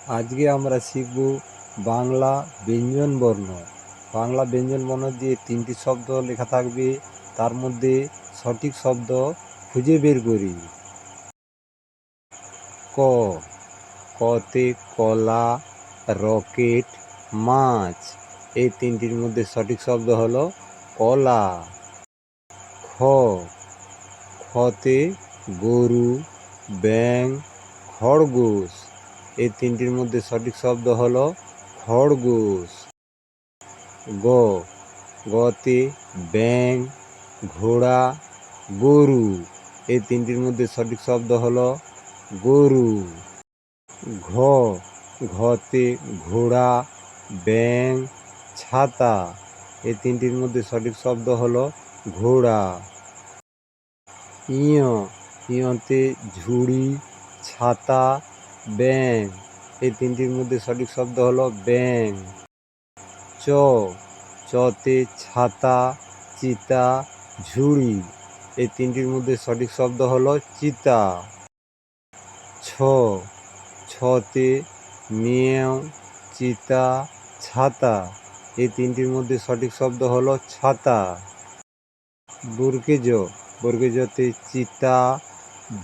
আজকে আমরা শিখব বাংলা ব্যঞ্জনবর্ণ। বাংলা ব্যঞ্জনবর্ণ দিয়ে 3টি শব্দ লেখা থাকবে, তার মধ্যে সঠিক শব্দ খুঁজে বের করি। ক, কতে কলা, রকেট, মাছ। এই 3টির মধ্যে সঠিক শব্দ হলো কলা। খ, খতে গরু, ব্যাঙ, খরগোশ। এই 3টির মধ্যে সঠিক শব্দ হলো খরগোশ। গ, গতে ব্যাঙ, ঘোড়া, গরু। এই 3টির মধ্যে সঠিক শব্দ হলো গরু। ঘ, ঘতে ঘোড়া, ব্যাঙ, ছাতা। এই 3টির মধ্যে সঠিক শব্দ হলো ঘোড়া। ইয়, ইয়তে ঝুড়ি, ছাতা, ব্যাঙ। এই 3টির মধ্যে সঠিক শব্দ হলো ব্যাঙ। চ, চতে ছাতা, চিতা, ঝুড়ি। এই 3টির মধ্যে সঠিক শব্দ হলো চিতা। ছ, ছতে মেয়, চিতা, ছাতা। এই 3টির মধ্যে সঠিক শব্দ হলো ছাতা। বর্গেজ, বর্গেজতে চিতা,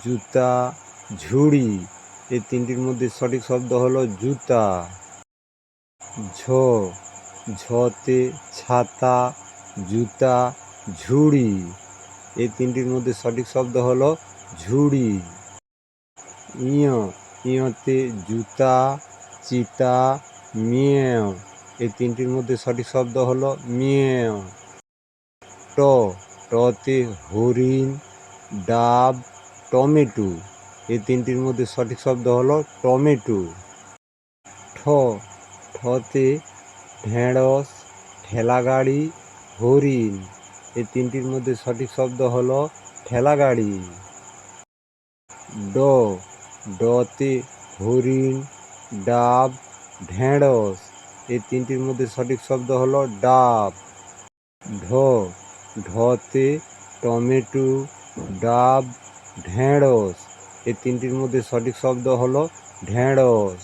জুতা, ঝুড়ি। এই 3টির মধ্যে সঠিক শব্দ হলো জুতা। ঝ, ঝতে ছাতা, জুতা, ঝুড়ি। এই 3টির মধ্যে সঠিক শব্দ হলো ঝুড়ি। ইয়, ইয়তে জুতা, চিতা, মেয়। এই 3টির মধ্যে সঠিক শব্দ হলো মেয়। ট, টতে হরিণ, ডাব, টমেটো। এই 3টির মধ্যে সঠিক শব্দ হলো টমেটো। ঠ, ঠতে ঢেঁড়স, ঠেলাগাড়ি, হরিণ। এই 3টির মধ্যে সঠিক শব্দ হলো ঠেলাগাড়ি। ড, ডতে হরিণ, ডাব, ঢেঁড়স। এই 3টির মধ্যে সঠিক শব্দ হলো ডাব। ঢ, ঢতে টমেটো, ডাব, ঢেঁড়স। এই 3টির মধ্যে সঠিক শব্দ হলো ঢেঁড়স।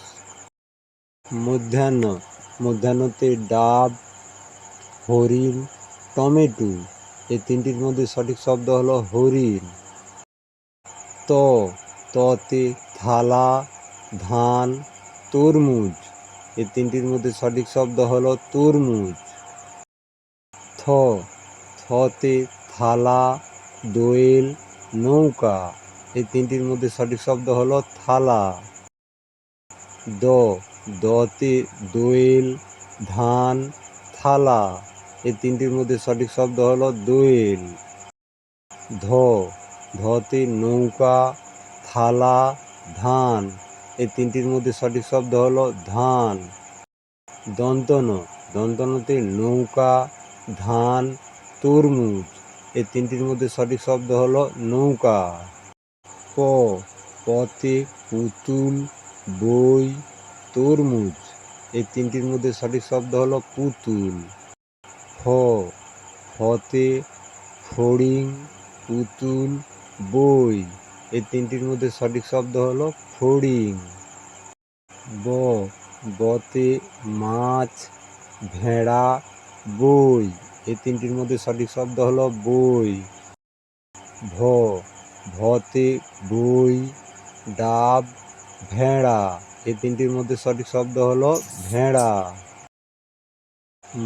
মধ্যাহ্ন, মধ্যাহ্নতে ডাব, হরিণ, টমেটো। এই 3টির মধ্যে সঠিক শব্দ হলো হরিণ। ত, ততে থালা, ধান, তরমুজ। এই 3টির মধ্যে সঠিক শব্দ হলো তরমুজ। থ, থতে থালা, দোয়েল, নৌকা। এই 3টির মধ্যে সঠিক শব্দ হলো থালা। দ, দতে দোয়েল, ধান, থালা। এই 3টির মধ্যে সঠিক শব্দ হলো দোয়েল। ধ, ধতে নৌকা, থালা, ধান। এই 3টির মধ্যে সঠিক শব্দ হলো ধান। দন্তন, দন্তনতে নৌকা, ধান, তরমুজ। এই 3টির মধ্যে সঠিক শব্দ হলো নৌকা। প, পতে পুতুল, বই, তরমুজ। এই 3টির মধ্যে সঠিক শব্দ হলো পুতুল। ফ, ফতে ফড়িং, পুতুল, বই। এই 3টির মধ্যে সঠিক শব্দ হলো ফড়িং। ব, বতে মাছ, ভেড়া, বই। এই 3টির মধ্যে সঠিক শব্দ হলো বই। ভ, ভতে বই, ডাব, ভেড়া। এই 3টির মধ্যে সঠিক শব্দ হলো ভেড়া।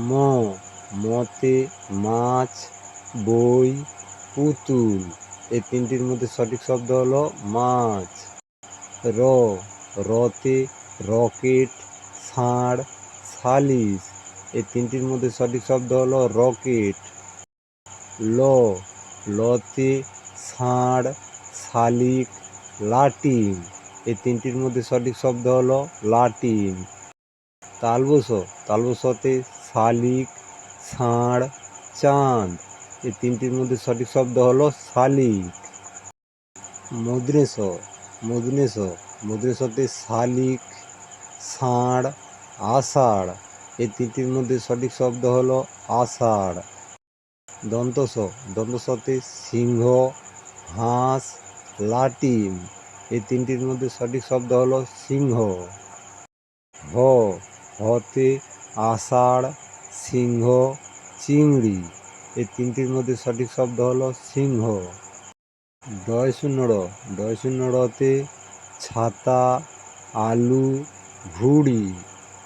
ম, মতে মাছ, বই, পুতুল। এই 3টির মধ্যে সঠিক শব্দ হলো মাছ। র, রতে রকেট, ষাঁড়, শালিশ। এই 3টির মধ্যে সঠিক শব্দ হলো রকেট। ল, লতে ষাঁড়, শালিক, লাটিম। এই 3টির মধ্যে সঠিক শব্দ হলো লাটিম। তালবস, তালবসতে শালিক, ষাঁড়, চাঁদ। এই 3টির মধ্যে সঠিক শব্দ হলো শালিক। মূর্ধন্য ষ, মূর্ধন্য ষ, মূর্ধন্যতে শালিক, ষাঁড়, আষাঢ়। এই 3টির মধ্যে সঠিক শব্দ হলো আষাঢ়। দন্ত স, দন্ত সতে সিংহ, হাঁস, লাটিম। এই 3টির মধ্যে সঠিক শব্দ হলো সিংহ। হ, হতে আষাঢ়, সিংহ, চিংড়ি। এই তিনটির মধ্যে সঠিক শব্দ হলো সিংহ। ডয় শূন্য র, ডয় শূন্য রতে ছাতা, আলু, ঘুড়ি।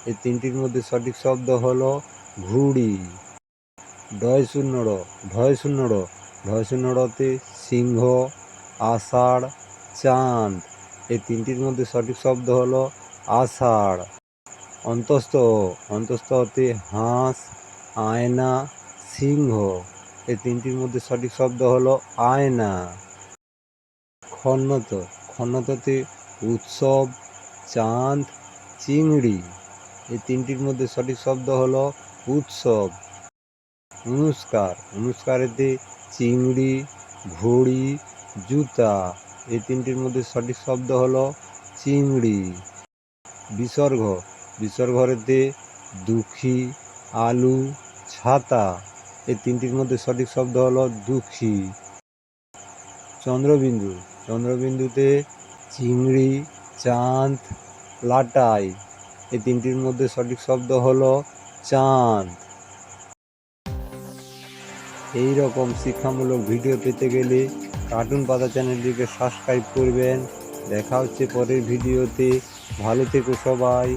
এই তিনটির মধ্যে সঠিক শব্দ হলো ঘুড়ি। ডয় শূন্য র, ঢয় শূন্য র, ঢয় শূন্য রতে সিংহ, আষাঢ়, চাঁদ। এই তিনটির মধ্যে সঠিক শব্দ হলো আষাঢ়। অন্তস্থ অ, অন্তস্থ হতে হাঁস, আয়না, সিংহ। এই তিনটির মধ্যে সঠিক শব্দ হলো আয়না। খন্নত, খন্নততে উৎসব, চাঁদ, চিংড়ি। এই তিনটির মধ্যে সঠিক শব্দ হলো উৎসব। অনুষ্কার, অনুষ্কারেতে চিংড়ি, ঘড়ি, জুতা। এই তিনটির মধ্যে সঠিক শব্দ হলো চিংড়ি। বিসর্গ, বিসর্গরেতে দুঃখী, আলু, ছাতা। এই তিনটির মধ্যে সঠিক শব্দ হলো দুঃখী। চন্দ্রবিন্দু, চন্দ্রবিন্দুতে চিংড়ি, চাঁদ, লাটাই। এই তিনটির মধ্যে সঠিক শব্দ হলো চাঁদ। এই রকম শিক্ষামূলক ভিডিও পেতে গেলে কার্টুন পাতা চ্যানেলটিকে সাবস্ক্রাইব করবেন। দেখা হচ্ছে পরের ভিডিওতে। ভালো থেকো সবাই।